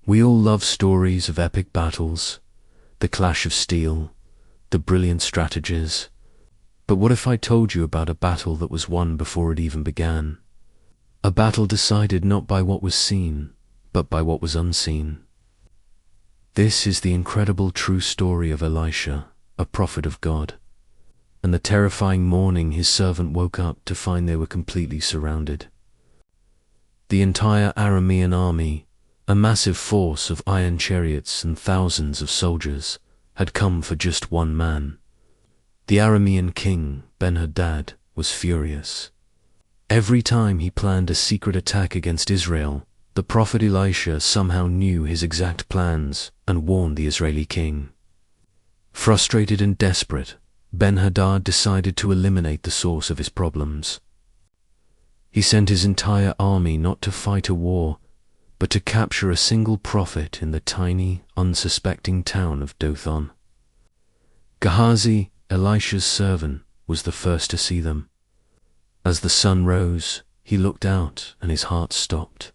We all love stories of epic battles, the clash of steel, the brilliant strategies. But what if I told you about a battle that was won before it even began? A battle decided not by what was seen, but by what was unseen. This is the incredible true story of Elisha, a prophet of God. And the terrifying morning his servant woke up to find they were completely surrounded. The entire Aramean army, a massive force of iron chariots and thousands of soldiers, had come for just one man. The Aramean king, Ben-Hadad, was furious. Every time he planned a secret attack against Israel, the prophet Elisha somehow knew his exact plans and warned the Israeli king. Frustrated and desperate, Ben-Hadad decided to eliminate the source of his problems. He sent his entire army not to fight a war, but to capture a single prophet in the tiny, unsuspecting town of Dothan. Gehazi, Elisha's servant, was the first to see them. As the sun rose, he looked out and his heart stopped.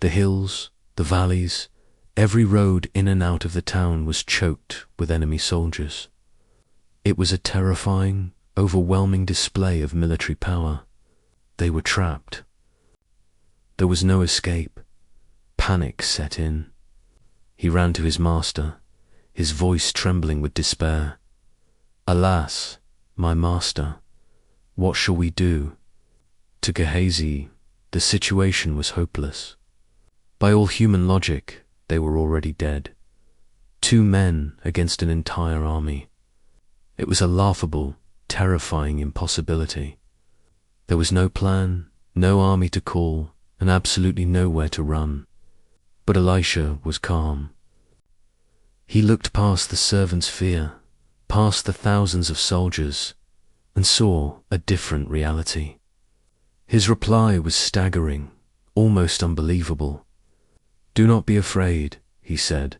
The hills, the valleys, every road in and out of the town was choked with enemy soldiers. It was a terrifying, overwhelming display of military power. They were trapped. There was no escape. Panic set in. He ran to his master, his voice trembling with despair. "Alas, my master, what shall we do?" To Gehazi, the situation was hopeless. By all human logic, they were already dead. 2 men against an entire army. It was a laughable, terrifying impossibility. There was no plan, no army to call, and absolutely nowhere to run. But Elisha was calm. He looked past the servant's fear, past the thousands of soldiers, and saw a different reality. His reply was staggering, almost unbelievable. "Do not be afraid," he said,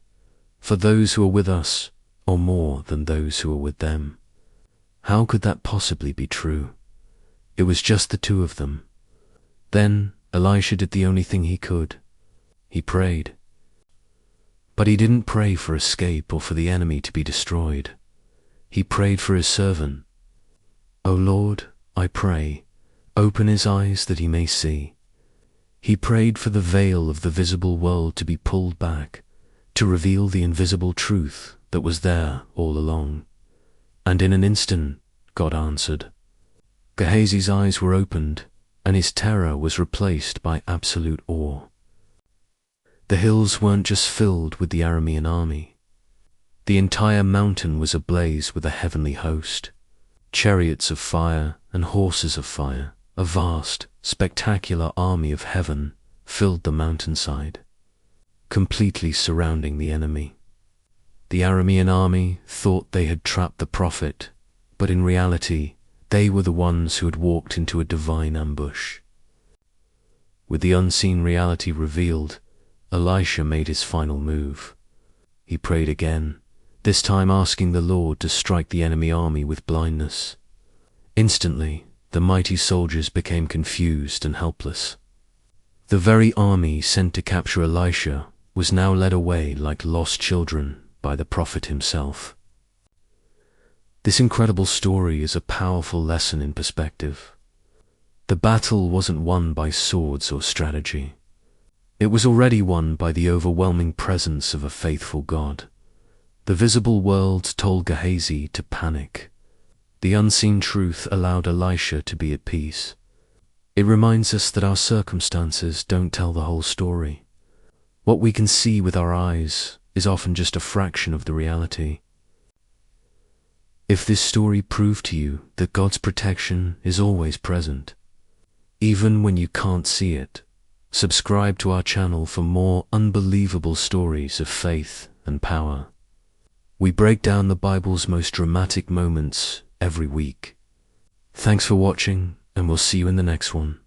"for those who are with us are more than those who are with them." How could that possibly be true? It was just the 2 of them. Then Elisha did the only thing he could. He prayed. But he didn't pray for escape or for the enemy to be destroyed. He prayed for his servant. "O Lord, I pray, open his eyes that he may see." He prayed for the veil of the visible world to be pulled back, to reveal the invisible truth that was there all along. And in an instant, God answered. Gehazi's eyes were opened, and his terror was replaced by absolute awe. The hills weren't just filled with the Aramean army. The entire mountain was ablaze with a heavenly host. Chariots of fire and horses of fire, a vast, spectacular army of heaven, filled the mountainside, completely surrounding the enemy. The Aramean army thought they had trapped the prophet, but in reality, they were the ones who had walked into a divine ambush. With the unseen reality revealed, Elisha made his final move. He prayed again, this time asking the Lord to strike the enemy army with blindness. Instantly, the mighty soldiers became confused and helpless. The very army sent to capture Elisha was now led away like lost children by the prophet himself. This incredible story is a powerful lesson in perspective. The battle wasn't won by swords or strategy. It was already won by the overwhelming presence of a faithful God. The visible world told Gehazi to panic. The unseen truth allowed Elisha to be at peace. It reminds us that our circumstances don't tell the whole story. What we can see with our eyes is often just a fraction of the reality. If this story proved to you that God's protection is always present, even when you can't see it, subscribe to our channel for more unbelievable stories of faith and power. We break down the Bible's most dramatic moments every week. Thanks for watching, and we'll see you in the next one.